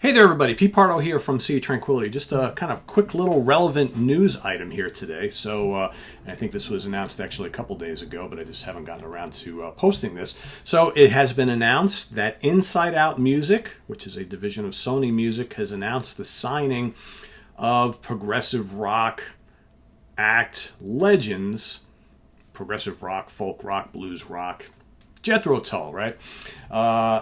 Hey there, everybody. Pete Pardo here from Sea of Tranquility. Just a kind of quick little relevant news item here today. I think this was announced actually a couple days ago, but I just haven't gotten around to posting this. So it has been announced that InsideOut Music, which is a division of Sony Music, has announced the signing of progressive rock act legends, progressive rock, folk rock, blues rock, Jethro Tull, right?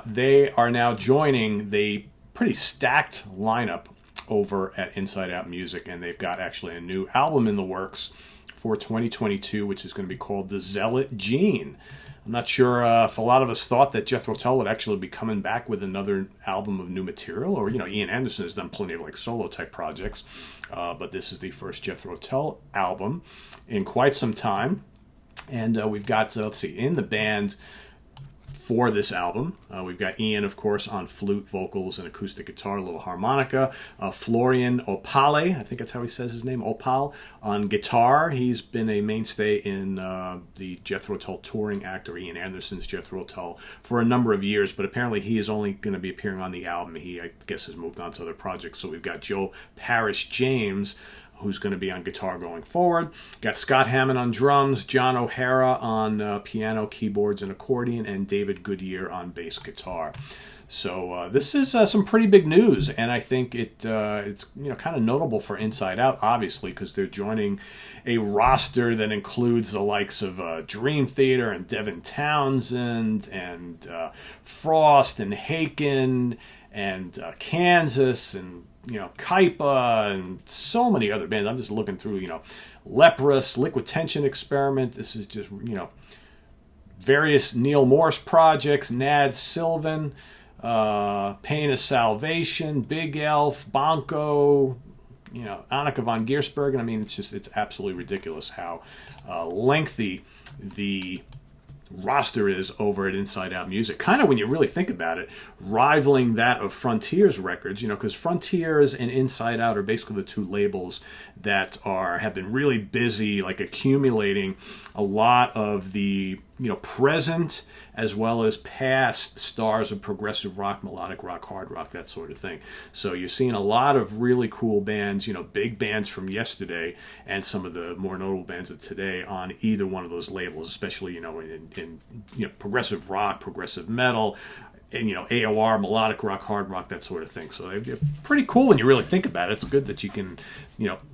They are now joining the pretty stacked lineup over at InsideOut Music, and they've got actually a new album in the works for 2022, which is going to be called the Zealot Gene. I'm not sure if a lot of us thought that Jethro Tull would actually be coming back with another album of new material, or, Ian Anderson has done plenty of like solo type projects, but this is the first Jethro Tull album in quite some time. And we've got, in the band for this album, we've got Ian, of course, on flute, vocals, and acoustic guitar, a little harmonica. Florian Opale, I think that's how he says his name, Opal, on guitar. He's been a mainstay in the Jethro Tull touring act, or Ian Anderson's Jethro Tull, for a number of years, but apparently he is only going to be appearing on the album. He, I guess, has moved on to other projects. So we've got Joe Parrish James, who's going to be on guitar going forward. Got Scott Hammond on drums, John O'Hara on piano, keyboards, and accordion, and David Goodyear on bass guitar. So this is some pretty big news, and I think it's kind of notable for InsideOut, obviously, because they're joining a roster that includes the likes of Dream Theater and Devin Townsend and Frost and Haken and Kansas and Kaipa and so many other bands. I'm just looking through, Leprous, Liquid Tension Experiment. This is just, various Neil Morse projects, Nad Sylvan, Pain of Salvation, Big Elf, Bonko, Annika von Giersbergen. I mean, it's absolutely ridiculous how lengthy the roster is over at InsideOut Music. Kind of, when you really think about it, rivaling that of Frontiers Records, because Frontiers and InsideOut are basically the two labels that have been really busy, like accumulating a lot of the present as well as past stars of progressive rock, melodic rock, hard rock, that sort of thing. So you're seeing a lot of really cool bands, big bands from yesterday and some of the more notable bands of today on either one of those labels, especially in progressive rock, progressive metal, and AOR, melodic rock, hard rock, that sort of thing. So they're pretty cool when you really think about it. It's good that you can,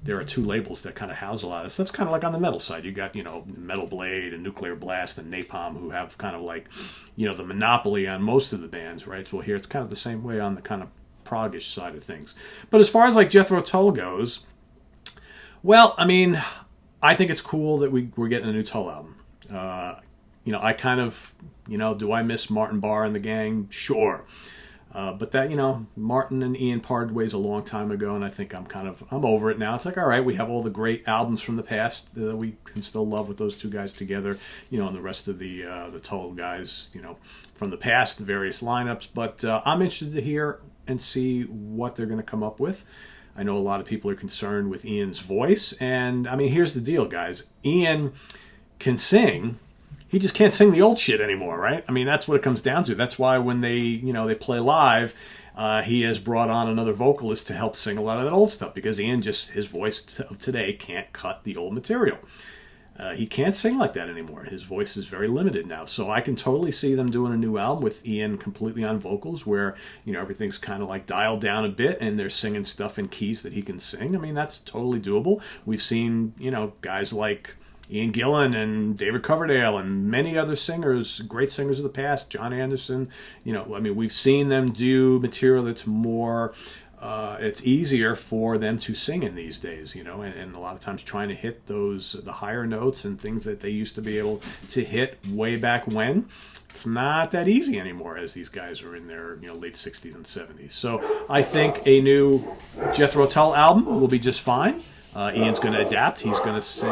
there are two labels that kind of house a lot of stuff. It's kind of like on the metal side. You got, Metal Blade and Nuclear Blast and Napalm, who have kind of like, the monopoly on most of the bands, right? Well, here it's kind of the same way on the kind of proggish side of things. But as far as like Jethro Tull goes, well, I mean, I think it's cool that we're getting a new Tull album. I kind of, do I miss Martin Barr and the gang? Sure. But that, Martin and Ian parted ways a long time ago, and I think I'm over it now. It's like, all right, we have all the great albums from the past that we can still love with those two guys together, and the rest of the Tull guys, from the past, the various lineups. But I'm interested to hear and see what they're going to come up with. I know a lot of people are concerned with Ian's voice, and, I mean, here's the deal, guys. Ian can sing. He just can't sing the old shit anymore, right? I mean, that's what it comes down to. That's why when they play live, he has brought on another vocalist to help sing a lot of that old stuff, because Ian his voice of today can't cut the old material. He can't sing like that anymore. His voice is very limited now. So I can totally see them doing a new album with Ian completely on vocals, where, everything's kind of like dialed down a bit and they're singing stuff in keys that he can sing. I mean, that's totally doable. We've seen, guys like Ian Gillan and David Coverdale and many other singers, great singers of the past, John Anderson, we've seen them do material that's more, it's easier for them to sing in these days, and a lot of times trying to hit the higher notes and things that they used to be able to hit way back when. It's not that easy anymore, as these guys are in their late 60s and 70s. So I think a new Jethro Tull album will be just fine. Ian's going to adapt. He's going to sing.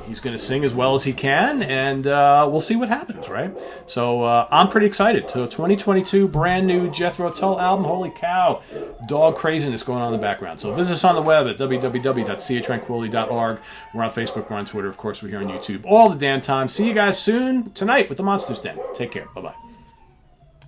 He's going to sing as well as he can, and we'll see what happens, right? So I'm pretty excited. So 2022, brand new Jethro Tull album. Holy cow. Dog craziness going on in the background. So visit us on the web at www.seatranquility.org. We're on Facebook. We're on Twitter. Of course, we're here on YouTube all the damn time. See you guys soon tonight with the Monsters Den. Take care. Bye-bye.